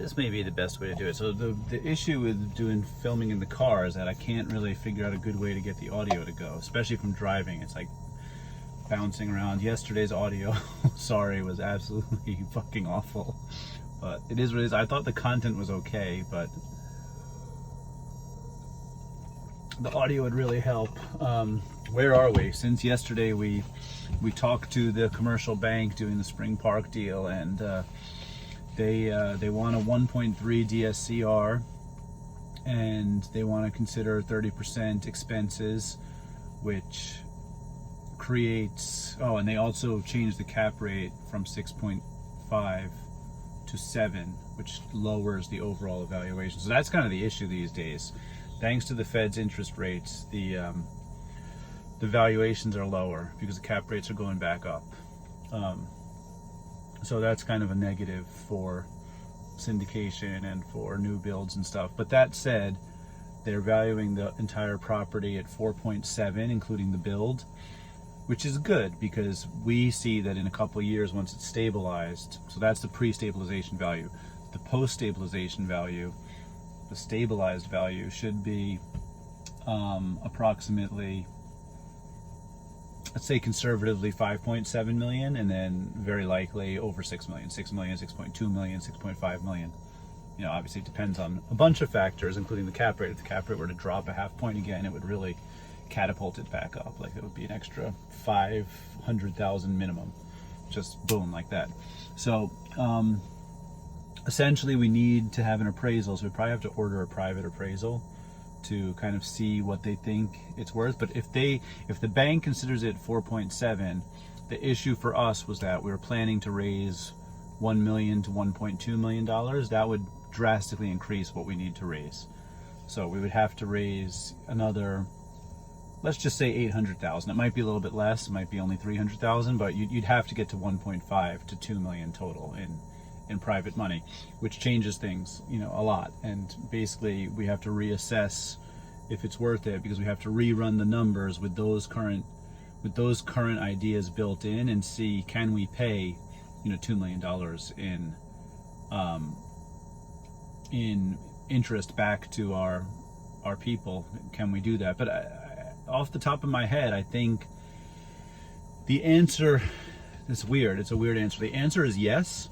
this may be the best way to do it. So the issue with doing filming in the car is that I can't really figure out a good way to get the audio to go, especially from driving. It's like bouncing around. Yesterday's audio, sorry, was absolutely fucking awful. But it is what it is. I thought the content was okay, but the audio would really help. Where are we? Since yesterday we talked to the commercial bank doing the Spring Park deal, and they want a 1.3 DSCR, and they want to consider 30% expenses, which creates, oh, and they also changed the cap rate from 6.5 to 7, which lowers the overall evaluation. So that's kind of the issue these days. Thanks to the Fed's interest rates, the valuations are lower because the cap rates are going back up. So that's kind of a negative for syndication and for new builds and stuff. But that said, they're valuing the entire property at 4.7, including the build, which is good because we see that in a couple of years, once it's stabilized, so that's the pre-stabilization value. The post-stabilization value, the stabilized value, should be approximately, let's say conservatively 5.7 million, and then very likely over 6 million, 6 million, 6.2 million, 6.5 million. You know, obviously it depends on a bunch of factors, including the cap rate. If the cap rate were to drop a half point again, it would really catapult it back up. Like it would be an extra 500,000 minimum, just boom, like that. So essentially we need to have an appraisal. So we probably have to order a private appraisal to kind of see what they think it's worth. But if the bank considers it 4.7, the issue for us was that we were planning to raise $1 million to $1.2 million. That would drastically increase what we need to raise. So we would have to raise another, let's just say 800,000. It might be a little bit less. It might be only 300,000, but you'd have to get to 1.5 to 2 million total in private money, which changes things, you know, a lot. And basically we have to reassess if it's worth it, because we have to rerun the numbers with those current ideas built in and see, can we pay, you know, $2 million in interest back to our people? Can we do that? But off the top of my head, I think the answer is weird. It's a weird answer. The answer is yes.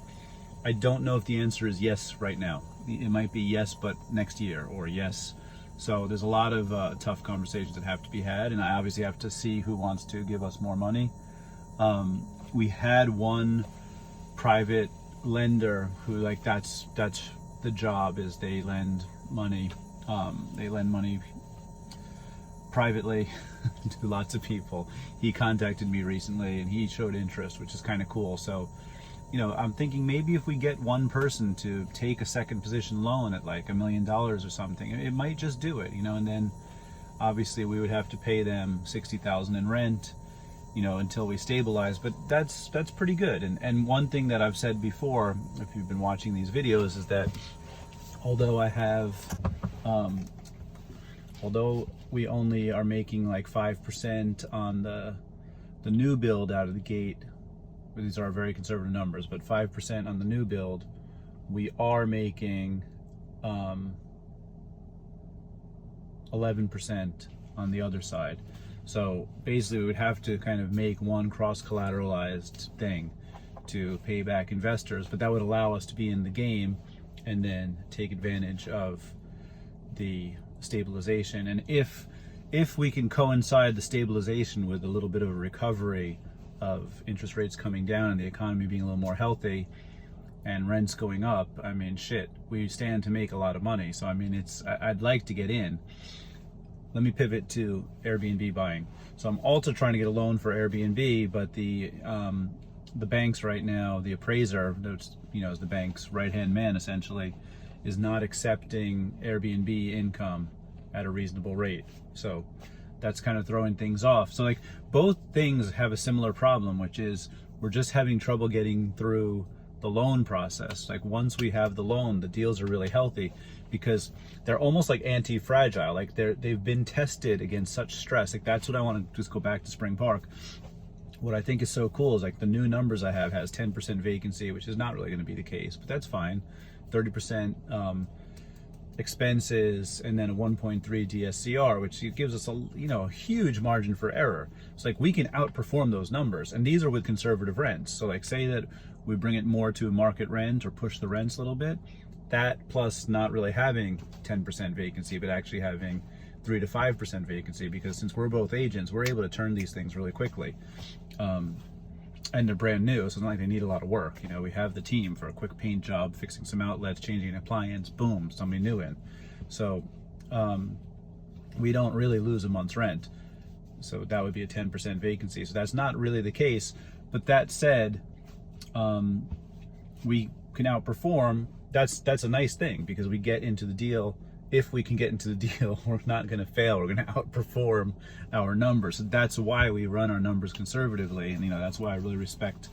I don't know if the answer is yes right now. It might be yes, but next year, or yes. So there's a lot of tough conversations that have to be had, and I obviously have to see who wants to give us more money. We had one private lender who, like, that's the job, is they lend money. They lend money privately to lots of people. He contacted me recently and he showed interest, which is kind of cool. So, you know, I'm thinking maybe if we get one person to take a second position loan at like $1 million or something, it might just do it, you know. And then obviously we would have to pay them $60,000 in rent, you know, until we stabilize. But that's pretty good. And one thing that I've said before, if you've been watching these videos, is that although I have, although we only are making like 5% on the new build out of the gate, these are very conservative numbers, but 5% on the new build, we are making 11% on the other side. So basically we would have to kind of make one cross-collateralized thing to pay back investors, but that would allow us to be in the game and then take advantage of the stabilization. And if we can coincide the stabilization with a little bit of a recovery of interest rates coming down and the economy being a little more healthy and rents going up, I mean, shit, we stand to make a lot of money. So I mean, I'd like to get in. Let me pivot to Airbnb buying. So I'm also trying to get a loan for Airbnb, but the banks right now, the appraiser, that's, you know, is the bank's right-hand man essentially, is not accepting Airbnb income at a reasonable rate. So that's kind of throwing things off. So like both things have a similar problem, which is we're just having trouble getting through the loan process. Like once we have the loan, the deals are really healthy because they're almost like anti-fragile. Like they've been tested against such stress. Like that's what I want to just go back to Spring Park. What I think is so cool is like the new numbers I have has 10% vacancy, which is not really going to be the case, but that's fine. 30% expenses, and then a 1.3 DSCR, which gives us a huge margin for error. It's like we can outperform those numbers, and these are with conservative rents. So like say that we bring it more to market rent or push the rents a little bit, that plus not really having 10% vacancy, but actually having 3 to 5% vacancy, because since we're both agents, we're able to turn these things really quickly. And they're brand new, so it's not like they need a lot of work. We have the team for a quick paint job, fixing some outlets, changing an appliance, boom, somebody new in. So we don't really lose a month's rent. So that would be a 10% vacancy. So that's not really the case. But that said, we can outperform. That's a nice thing, because we get into the deal. If we can get into the deal, we're not going to fail. We're going to outperform our numbers. So that's why we run our numbers conservatively. And that's why I really respect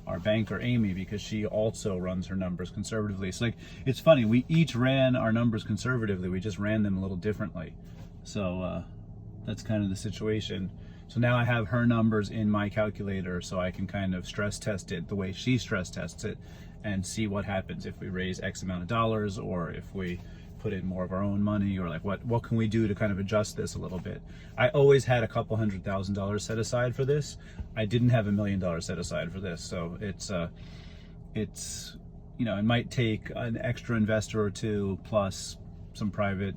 our banker, Amy, because she also runs her numbers conservatively. It's like, it's funny, we each ran our numbers conservatively. We just ran them a little differently. So that's kind of the situation. So now I have her numbers in my calculator, so I can kind of stress test it the way she stress tests it and see what happens if we raise X amount of dollars, or if we put in more of our own money, or like what can we do to kind of adjust this a little bit. I always had a couple $100,000 set aside for this. I didn't have $1 million set aside for this. So it's it might take an extra investor or two, plus some private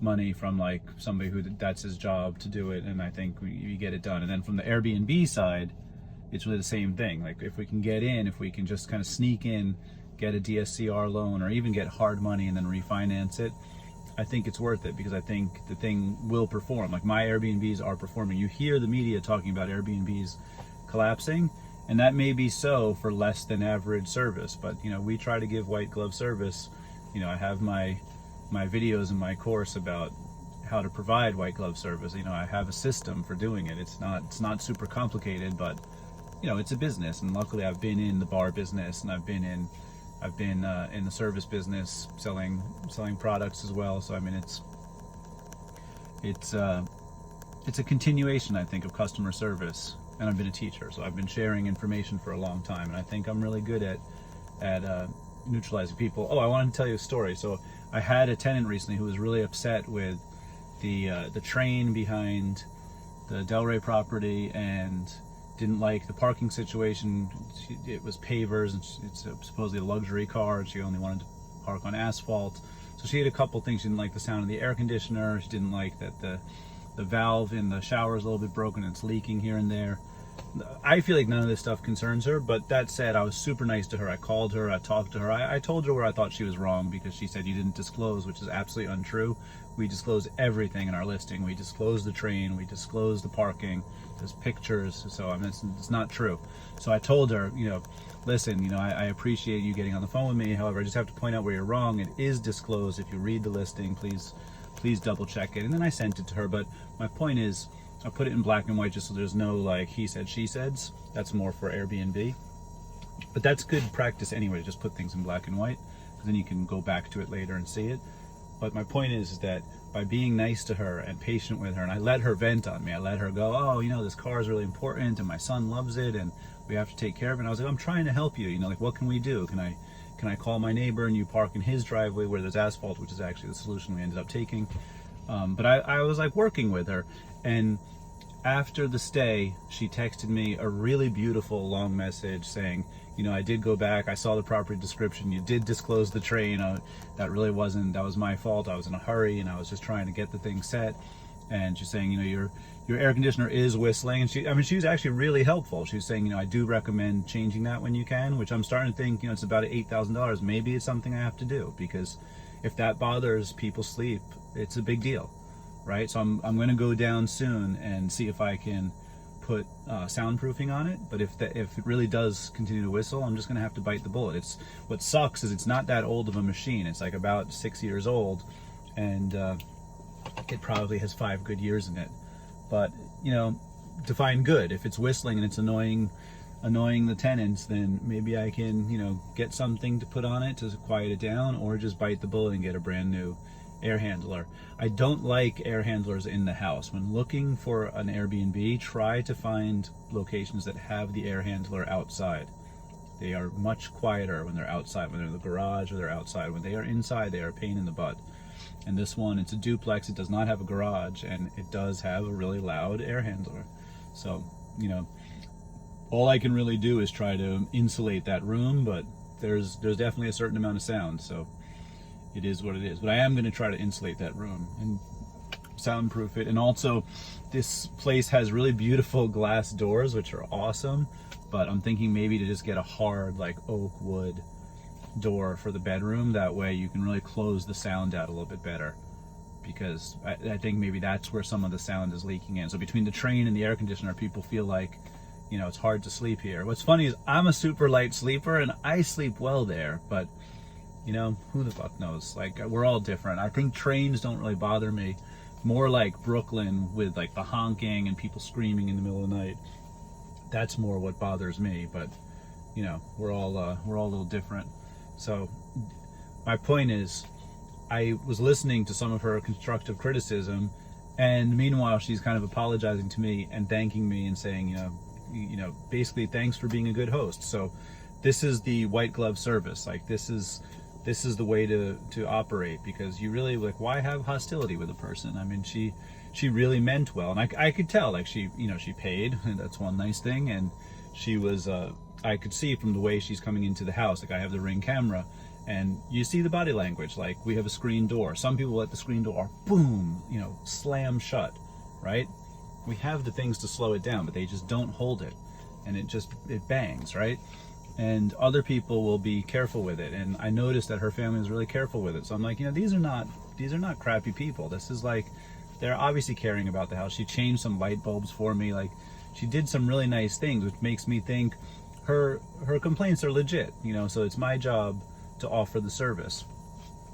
money from like somebody who that's his job to do it, and I think we get it done. And then from the Airbnb side, it's really the same thing. Like if we can get in, if we can just kind of sneak in, get a DSCR loan, or even get hard money and then refinance it, I think it's worth it, because I think the thing will perform. Like my Airbnbs are performing. You hear the media talking about Airbnbs collapsing, and that may be so for less than average service, but we try to give white glove service. I have my videos in my course about how to provide white glove service. I have a system for doing it. It's not super complicated, but it's a business, and luckily I've been in the bar business, and I've been in the service business, selling products as well. So I mean, it's a continuation, I think, of customer service. And I've been a teacher, so I've been sharing information for a long time, and I think I'm really good at neutralizing people. Oh, I wanted to tell you a story. So I had a tenant recently who was really upset with the train behind the Delray property, and didn't like the parking situation. It was pavers, and it's supposedly a luxury car, and she only wanted to park on asphalt. So she had a couple things. She didn't like the sound of the air conditioner. She didn't like that the valve in the shower is a little bit broken and it's leaking here and there. I feel like none of this stuff concerns her, but that said, I was super nice to her. I called her, I talked to her. I told her where I thought she was wrong, because she said you didn't disclose, which is absolutely untrue. We disclose everything in our listing. We disclose the train, we disclose the parking, there's pictures. So I mean, it's not true. So I told her, listen, I appreciate you getting on the phone with me. However, I just have to point out where you're wrong. It is disclosed. If you read the listing, please double check it. And then I sent it to her. But my point is, I put it in black and white just so there's no like he said, she said. That's more for Airbnb. But that's good practice anyway, to just put things in black and white, because then you can go back to it later and see it. But my point is that by being nice to her and patient with her, and I let her vent on me, I let her go, oh, this car is really important, and my son loves it, and we have to take care of it. And I was like, I'm trying to help you. Like, what can we do? Can I call my neighbor and you park in his driveway where there's asphalt, which is actually the solution we ended up taking. But I was like working with her, and after the stay, she texted me a really beautiful long message saying, I did go back, I saw the property description, you did disclose the train, that was my fault, I was in a hurry, and I was just trying to get the thing set. And she's saying, your air conditioner is whistling, and she was actually really helpful. She was saying, I do recommend changing that when you can, which I'm starting to think, it's about $8,000, maybe it's something I have to do, because if that bothers people's sleep, it's a big deal. Right, so I'm going to go down soon and see if I can put soundproofing on it. But if it really does continue to whistle, I'm just going to have to bite the bullet. What sucks is it's not that old of a machine. It's like about 6 years old, and it probably has 5 good years in it. But define good. If it's whistling and it's annoying the tenants, then maybe I can get something to put on it to quiet it down, or just bite the bullet and get a brand new air handler. I don't like air handlers in the house. When looking for an Airbnb, try to find locations that have the air handler outside. They are much quieter when they're outside, when they're in the garage or they're outside. When they are inside, they are a pain in the butt. And this one, it's a duplex, it does not have a garage, and it does have a really loud air handler. So, you know, all I can really do is try to insulate that room, but there's definitely a certain amount of sound, so it is what it is. But I am going to try to insulate that room and soundproof it. And also, this place has really beautiful glass doors, which are awesome, but I'm thinking maybe to just get a hard, like, oak wood door for the bedroom. That way you can really close the sound out a little bit better, because I think maybe that's where some of the sound is leaking in. So between the train and the air conditioner, people feel like, you know, it's hard to sleep here. What's funny is I'm a super light sleeper and I sleep well there, but you know, who the fuck knows? Like, we're all different. I think trains don't really bother me. More like Brooklyn with like the honking and people screaming in the middle of the night. That's more what bothers me, but you know, we're all a little different. So my point is, I was listening to some of her constructive criticism, and meanwhile she's kind of apologizing to me and thanking me and saying, you know, basically, thanks for being a good host. So this is the white glove service. Like, this is the way to operate, because you really, like, why have hostility with a person? I mean, she really meant well, and I could tell, like, she paid, and that's one nice thing. And she was I could see from the way she's coming into the house, like, I have the Ring camera, and you see the body language. Like, we have a screen door. Some people let the screen door, boom, you know, slam shut, right? We have the things to slow it down, but they just don't hold it, and it bangs, right? And other people will be careful with it, and I noticed that her family was really careful with it. So I'm like, you know, these are not crappy people. This is like, they're obviously caring about the house. She changed some light bulbs for me. Like, she did some really nice things, which makes me think her complaints are legit, you know. So it's my job to offer the service,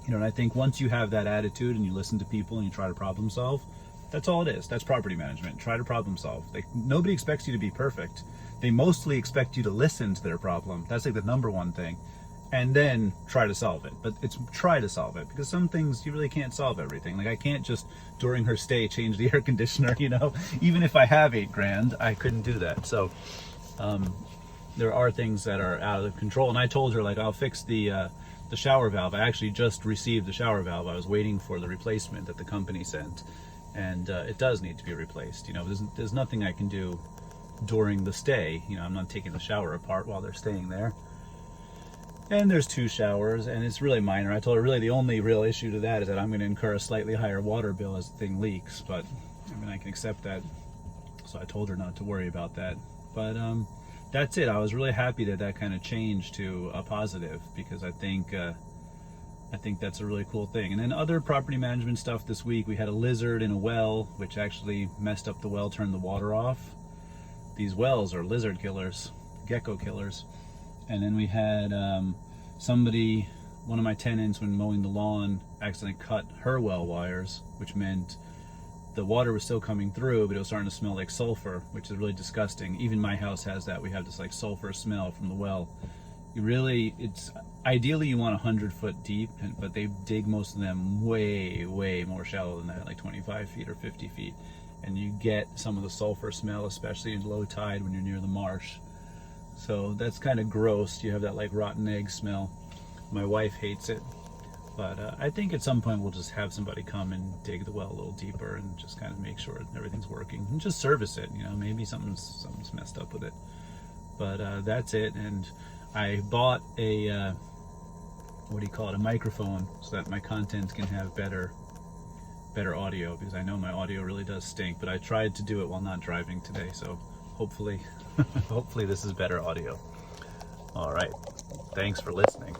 you know. And I think once you have that attitude and you listen to people and you try to problem solve, that's all it is. That's property management. Try to problem solve. Like, nobody expects you to be perfect. They mostly expect you to listen to their problem. That's like the number one thing. And then try to solve it. But it's try to solve it, because some things you really can't solve everything. Like, I can't just, during her stay, change the air conditioner, you know. Even if I have $8,000, I couldn't do that. So there are things that are out of control. And I told her, like, I'll fix the shower valve. I actually just received the shower valve. I was waiting for the replacement that the company sent. And it does need to be replaced. You know, there's nothing I can do during the stay. You know, I'm not taking the shower apart while they're staying there. And there's 2 showers, and it's really minor. I told her really the only real issue to that is that I'm going to incur a slightly higher water bill as the thing leaks. But I mean, I can accept that. So I told her not to worry about that. But that's it. I was really happy that kind of changed to a positive, because I think that's a really cool thing. And then other property management stuff this week, we had a lizard in a well, which actually messed up the well, turned the water off. These wells are lizard killers, gecko killers. And then we had somebody, one of my tenants, when mowing the lawn, accidentally cut her well wires, which meant the water was still coming through, but it was starting to smell like sulfur, which is really disgusting. Even my house has that. We have this like sulfur smell from the well. Ideally you want 100 foot deep, but they dig most of them way more shallow than that, like 25 feet or 50 feet. And you get some of the sulfur smell, especially in low tide when you're near the marsh. So that's kind of gross. You have that like rotten egg smell. My wife hates it. But I think at some point we'll just have somebody come and dig the well a little deeper and just kind of make sure everything's working and just service it. You know, maybe something's messed up with it. But that's it. And I bought a a microphone, so that my content can have better audio, because I know my audio really does stink. But I tried to do it while not driving today, so hopefully this is better audio. All right, thanks for listening.